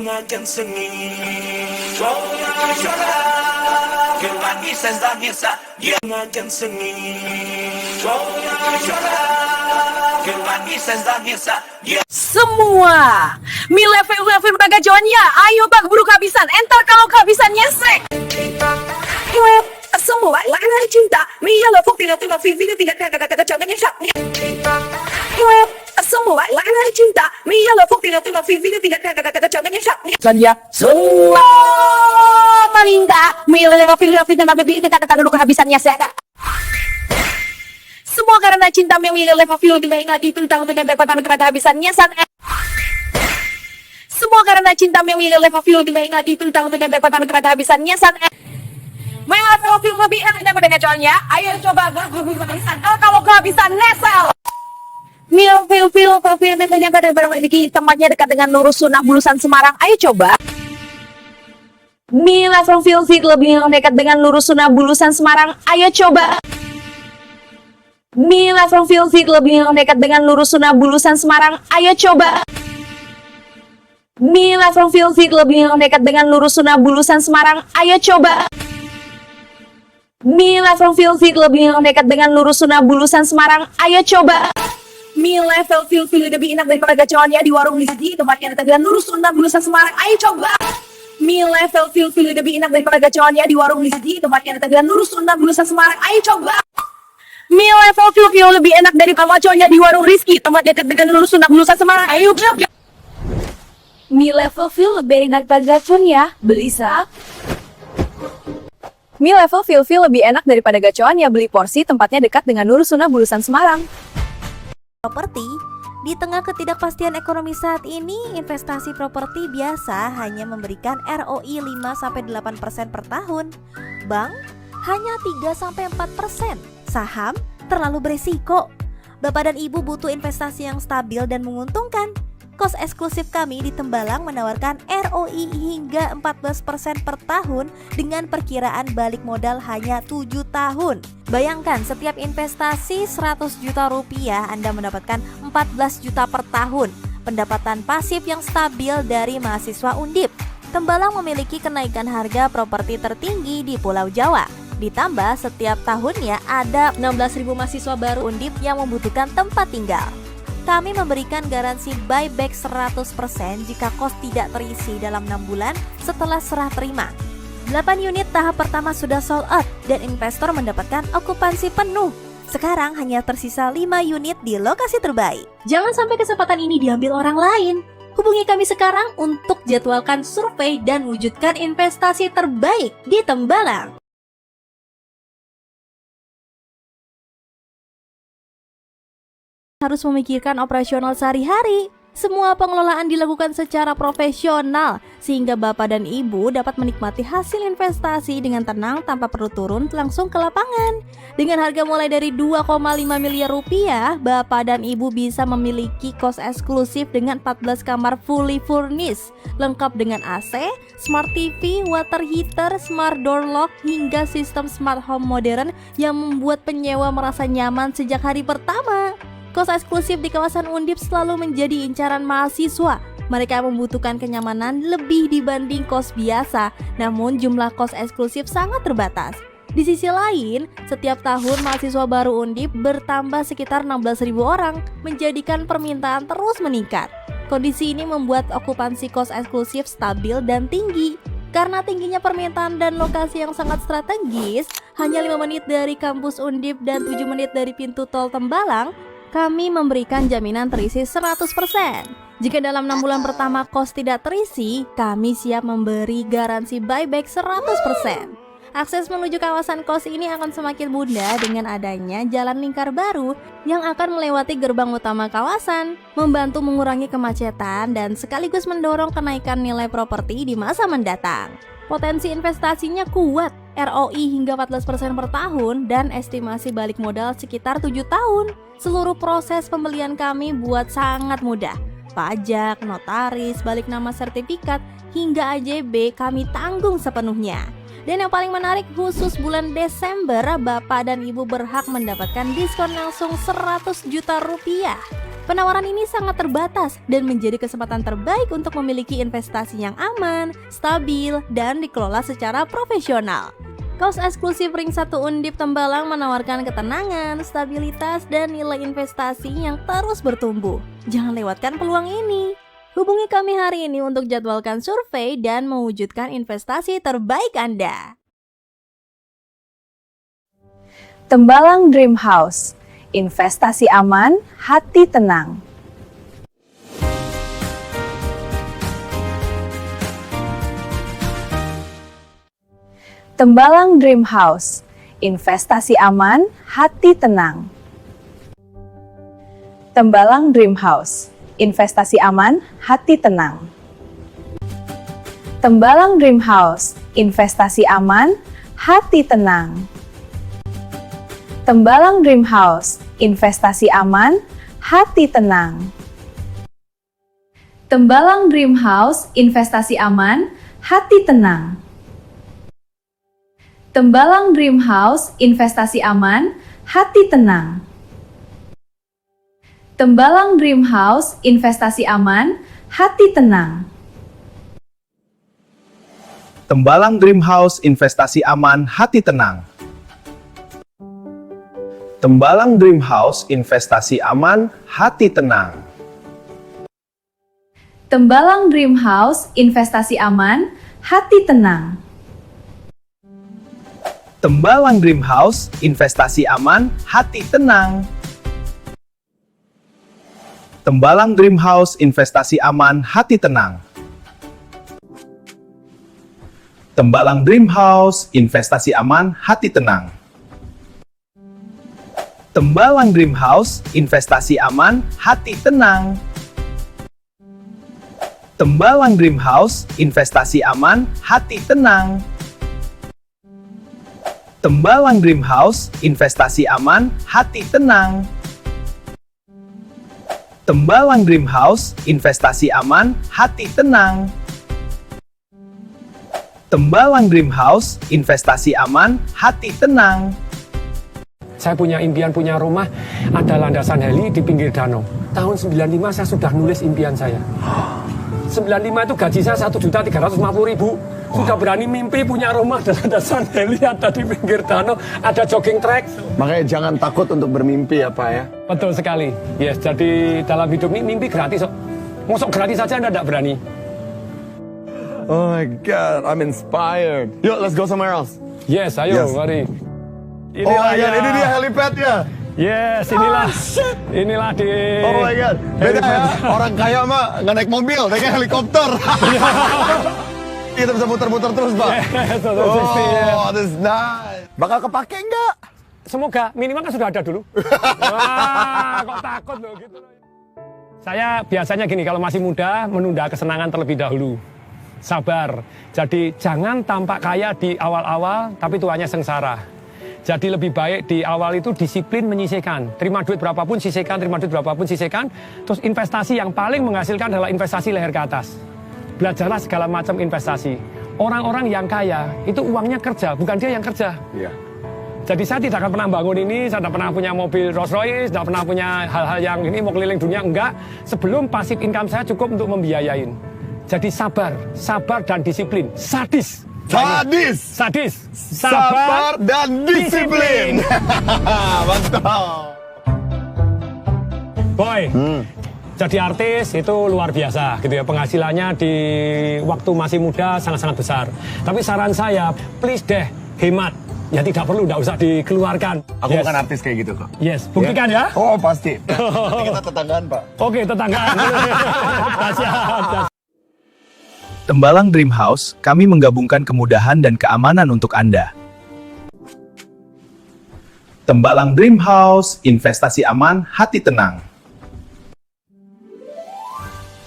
Ingatkan sengit, Tuhan bisa ingatkan sengit, Tuhan bisa. Semua mi level bagajanya, ayo bak buru kehabisan, entar kalau kehabisan nyesek. Semua lagi cinta, mi level tidak kagak jangannya sak. Semua lagi cinta, mi level tidak kagak jangannya sak. Saja semua melinda, mi level tidak kagak kehabisan nyesek. Semua karena cinta yang milih level tidak ingat tentang kepada habisannya saat. Semua karena cinta yang milih level tidak ingat tentang kepada habisannya saat. Level lebih enak daripada ngecolnya. Ayo coba kehabisan. Kalau kehabisan nesel. Level yang ada di tempatnya dekat dengan Lurus Sunnah Bulusan Semarang. Ayo coba. Level lebih dekat dengan Lurus Sunnah Bulusan Semarang. Ayo coba. Level lebih dekat dengan Lurus Sunnah Bulusan Semarang. Ayo coba. Level lebih dekat dengan Lurus Sunnah Bulusan Semarang. Ayo coba. Level lebih dekat dengan Lurus Sunnah Bulusan Semarang. Ayo coba. Level lebih enak daripada gacoannya di warung Lizzy, tempatnya dekat dengan Lurus Sunnah Bulusan Semarang. Ayo coba. Level lebih enak daripada gacoannya di warung Lizzy, tempatnya dekat dengan Lurus Sunnah Bulusan Semarang. Ayo coba. Level lebih enak dari pamaconya di warung Rizky, tempat dekat dengan Lurus Sunnah Bulusan Semarang. Ayo coba. Level lebih enak pada gaconnya, beli sak. Level lebih enak daripada gacoannya, beli porsi, tempatnya dekat dengan Lurus Sunnah Bulusan Semarang. Properti. Di tengah ketidakpastian ekonomi saat ini, investasi properti biasa hanya memberikan ROI 5-8% per tahun. Bank hanya 3-4%. Saham terlalu beresiko. Bapak dan Ibu butuh investasi yang stabil dan menguntungkan. Kos eksklusif kami di Tembalang menawarkan ROI hingga 14% per tahun dengan perkiraan balik modal hanya 7 tahun. Bayangkan setiap investasi 100 juta rupiah Anda mendapatkan 14 juta per tahun. Pendapatan pasif yang stabil dari mahasiswa Undip. Tembalang memiliki kenaikan harga properti tertinggi di Pulau Jawa. Ditambah setiap tahunnya ada 16.000 mahasiswa baru Undip yang membutuhkan tempat tinggal. Kami memberikan garansi buyback 100% jika kos tidak terisi dalam 6 bulan setelah serah terima. 8 unit tahap pertama sudah sold out dan investor mendapatkan okupansi penuh. Sekarang hanya tersisa 5 unit di lokasi terbaik. Jangan sampai kesempatan ini diambil orang lain. Hubungi kami sekarang untuk jadwalkan survei dan wujudkan investasi terbaik di Tembalang. Harus memikirkan operasional sehari-hari. Semua pengelolaan dilakukan secara profesional sehingga Bapak dan Ibu dapat menikmati hasil investasi dengan tenang tanpa perlu turun langsung ke lapangan. Dengan harga mulai dari 2,5 miliar rupiah, Bapak dan Ibu bisa memiliki kos eksklusif dengan 14 kamar fully furnished, lengkap dengan AC, smart TV, water heater, smart door lock, hingga sistem smart home modern yang membuat penyewa merasa nyaman sejak hari pertama. Kos eksklusif di kawasan Undip selalu menjadi incaran mahasiswa. Mereka membutuhkan kenyamanan lebih dibanding kos biasa, namun jumlah kos eksklusif sangat terbatas. Di sisi lain, setiap tahun mahasiswa baru Undip bertambah sekitar 16.000 orang, menjadikan permintaan terus meningkat. Kondisi ini membuat okupansi kos eksklusif stabil dan tinggi. Karena tingginya permintaan dan lokasi yang sangat strategis, hanya 5 menit dari kampus Undip dan 7 menit dari pintu tol Tembalang, kami memberikan jaminan terisi 100%. Jika dalam 6 bulan pertama kos tidak terisi, kami siap memberi garansi buyback 100%. Akses menuju kawasan kos ini akan semakin mudah dengan adanya jalan lingkar baru yang akan melewati gerbang utama kawasan, membantu mengurangi kemacetan dan sekaligus mendorong kenaikan nilai properti di masa mendatang. Potensi investasinya kuat, ROI hingga 14% per tahun dan estimasi balik modal sekitar 7 tahun. Seluruh proses pembelian kami buat sangat mudah. Pajak, notaris, balik nama sertifikat, hingga AJB kami tanggung sepenuhnya. Dan yang paling menarik, khusus bulan Desember, Bapak dan Ibu berhak mendapatkan diskon langsung 100 juta rupiah. Penawaran ini sangat terbatas dan menjadi kesempatan terbaik untuk memiliki investasi yang aman, stabil, dan dikelola secara profesional. Kaos eksklusif Ring 1 Undip Tembalang menawarkan ketenangan, stabilitas, dan nilai investasi yang terus bertumbuh. Jangan lewatkan peluang ini. Hubungi kami hari ini untuk jadwalkan survei dan mewujudkan investasi terbaik Anda. Tembalang Dream House, investasi aman, hati tenang. Tembalang Dream House, investasi aman, hati tenang. Tembalang Dream House, investasi aman, hati tenang. Tembalang Dream House, investasi aman, hati tenang. Tembalang Dream House, investasi aman, hati tenang. Tembalang Dream House, investasi aman, hati tenang. Tembalang Dream House, investasi aman, hati tenang. Tembalang Dream House, investasi aman, hati tenang. Tembalang Dream House, investasi aman, hati tenang. Tembalang Dream House, investasi aman, hati tenang. Tembalang Dream House, investasi aman, hati tenang. Tembalang Dream House, investasi aman, hati tenang. Tembalang Dream House, investasi aman, hati tenang. Tembalang Dream House, investasi aman, hati tenang. Tembalang Dream House, investasi aman, hati tenang. Tembalang Dream House, investasi aman, hati tenang. Tembalang Dream House, investasi aman, hati tenang. Tembalang Dream House, investasi aman, hati tenang. Tembalang Dream House, investasi aman, hati tenang. Saya punya impian punya rumah, ada landasan heli di pinggir danau. Tahun 95 saya sudah nulis impian saya. 95 itu gaji saya 1.350.000. Sudah berani mimpi punya rumah dan landasan heli ada di pinggir danau, ada jogging track. Makanya jangan takut untuk bermimpi ya Pak ya. Betul sekali. Yes, jadi dalam hidup ini mimpi gratis. Masuk gratis saja Anda tidak berani. Oh my God, I'm inspired. Yuk, let's go somewhere else. Yes, ayo, Yes. mari. Oh my God, ini dia helipadnya. Yes, inilah. Inilah di. Oh my God, beda ya. Orang kaya mah nggak naik mobil, naiknya helikopter. Kita bisa muter-muter terus, Pak. Yes, Oh, this is nice. Bakal kepake nggak? Semoga minimal kan sudah ada dulu. Wah, kok takut loh gitu. Saya biasanya gini, kalau masih muda menunda kesenangan terlebih dahulu. Sabar. Jadi jangan tampak kaya di awal-awal tapi tuanya sengsara. Jadi lebih baik di awal itu disiplin menyisihkan. Terima duit berapapun sisihkan, terima duit berapapun sisihkan. Terus investasi yang paling menghasilkan adalah investasi leher ke atas. Belajarlah segala macam investasi. Orang-orang yang kaya itu uangnya kerja, bukan dia yang kerja. Iya. Jadi saya tidak akan pernah bangun ini, saya tidak pernah punya mobil Rolls Royce, tidak pernah punya hal-hal yang ini mau keliling dunia, enggak. Sebelum pasif income saya cukup untuk membiayain. Jadi sabar, sabar dan disiplin. Sadis. Sadis. Sadis. Sabar dan disiplin. Mantap. Boy, jadi artis itu luar biasa gitu ya. Penghasilannya di waktu masih muda sangat-sangat besar. Tapi saran saya, please deh, hemat. Ya tidak perlu, tidak usah dikeluarkan. Aku bukan artis kayak gitu kok. Yes, buktikan ya. Oh pasti. Nanti kita tetanggaan Pak. Oke, tetanggaan. Dahsyat. Tembalang Dream House, kami menggabungkan kemudahan dan keamanan untuk Anda. Tembalang Dream House, investasi aman, hati tenang.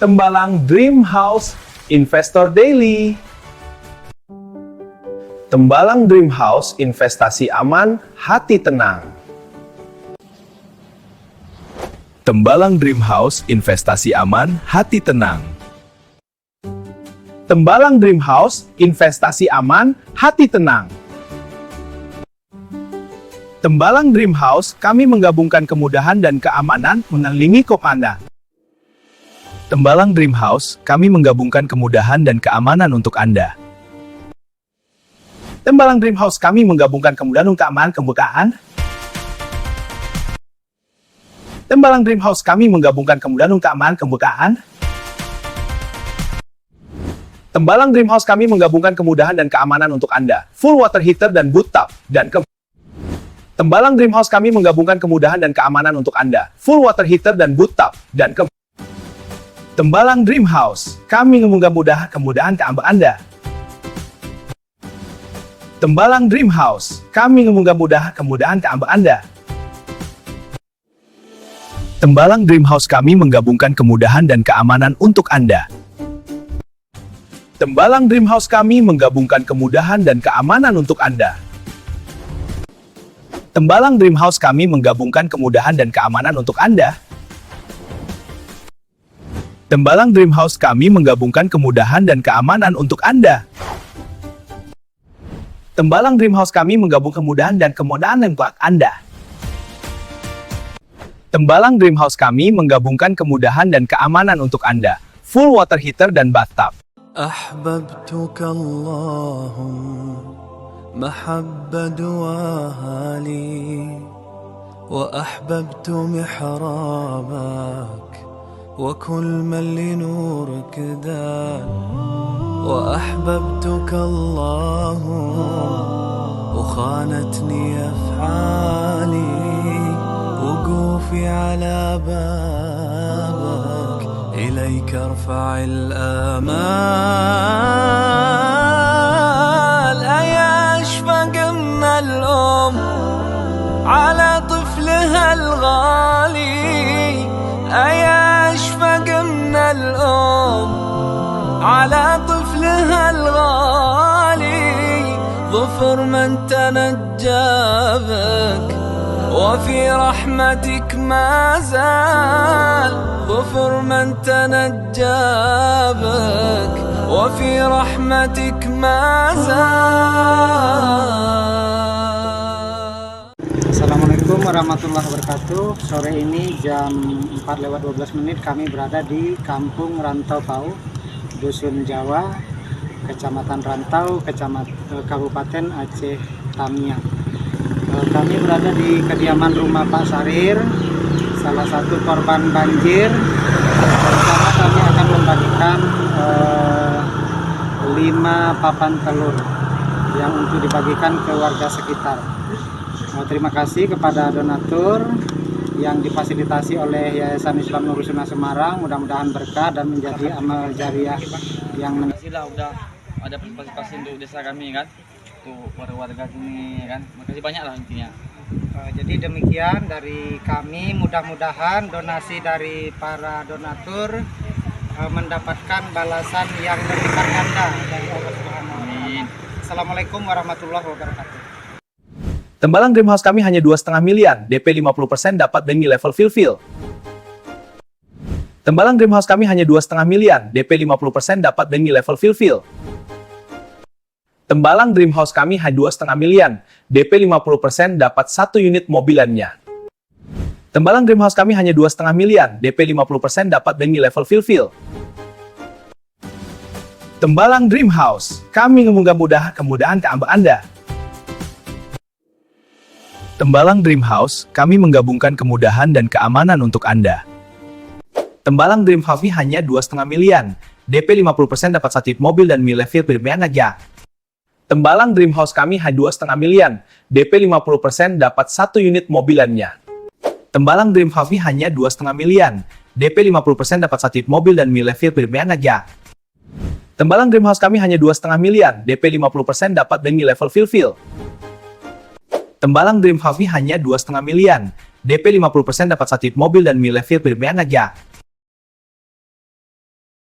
Tembalang Dream House, Investor Daily. Tembalang Dream House, investasi aman, hati tenang. Tembalang Dream House, investasi aman, hati tenang. Tembalang Dream House, investasi aman, hati tenang. Tembalang Dream House, kami menggabungkan kemudahan dan keamanan mengelilingi kop Anda. Tembalang Dream House, kami menggabungkan kemudahan dan keamanan untuk Anda. Tembalang Dream House, kami menggabungkan kemudahan untuk keamanan kebukaan. Tembalang Dream House, kami menggabungkan kemudahan untuk keamanan kebukaan. Tembalang Dream House, kami menggabungkan kemudahan dan keamanan untuk Anda. Full water heater dan boot tub dan Tembalang Dream House, kami menggabungkan kemudahan dan keamanan untuk Anda. Full water heater dan boot tub dan Tembalang Dream House, kami menggabungkan kemudahan keamanan Anda. Tembalang Dream House, kami menggabungkan kemudahan keamanan Anda. Tembalang Dream House, kami menggabungkan kemudahan dan keamanan untuk Anda. Tembalang Dream House, kami menggabungkan kemudahan dan keamanan untuk Anda. Tembalang Dream House, kami menggabungkan kemudahan dan keamanan untuk Anda. Tembalang Dream House, kami menggabungkan kemudahan dan keamanan untuk Anda. Tembalang Dream House, kami menggabungkan kemudahan dan keamanan untuk Anda. Tembalang Dream House, kami menggabungkan kemudahan dan keamanan untuk Anda. Full water heater dan bathtub. أحببتك اللهم محبة دواها لي وأحببت محرابك وكل من لنورك دان وأحببتك اللهم وخانتني أفعالي وقوفي على بابك إليك ارفع الآمال أيا أشفق من الأم على طفلها الغالي أيا أشفق من الأم على طفلها الغالي ظفر من تنجى بك وفي رحمتك ما زال ظفر من تنجى بك وفي رحمتك ما زال. Assalamualaikum warahmatullahi wabarakatuh. Sore ini jam 4:12 kami berada di Kampung Rantau Pau, Dusun Jawa, Kecamatan Rantau, Kabupaten Aceh Tamiang. Kami berada di kediaman rumah Pak Sarir, salah satu korban banjir. Pertama kami akan membagikan 5 papan telur yang untuk dibagikan ke warga sekitar. Terima kasih kepada donatur yang difasilitasi oleh Yayasan Islam Nur Sunnah Semarang. Mudah-mudahan berkah dan menjadi amal jariah yang udah ada partisipasi untuk desa kami kan, untuk warga sini kan. Makasih banyak lah intinya. Jadi demikian dari kami, mudah-mudahan donasi dari para donatur mendapatkan balasan yang berlipat ganda dari Allah Subhanahu wa Ta'ala. Assalamualaikum warahmatullahi wabarakatuh. Tembalang Dream House, kami hanya 2,5 miliar, DP 50% dapat demi level fill. Tembalang Dream House, kami hanya 2,5 miliar, DP 50% dapat demi level fill. Tembalang Dream House, kami hanya 2,5 miliar, DP 50% dapat 1 unit mobilannya. Tembalang Dream House, kami hanya 2,5 miliar, DP 50% dapat demi level fill. Tembalang Dream House, kami memudah kemudahan keamanan Anda. Tembalang Dream House, kami menggabungkan kemudahan dan keamanan untuk Anda. Tembalang Dream House hanya 2,5 miliar, DP 50% dapat 1 unit mobil dan milevil premium aja. Tembalang Dream House, kami hanya 2,5 miliar, DP 50% dapat 1 unit mobilannya. Tembalang Dream House hanya 2,5 miliar, DP 50% dapat 1 unit mobil dan milevil premium aja. Tembalang Dream House, kami hanya 2,5 miliar, DP 50% dapat demi level fill. Tembalang Dream House hanya 2,5 miliar, DP 50% dapat 1 unit mobil dan milevil premium aja.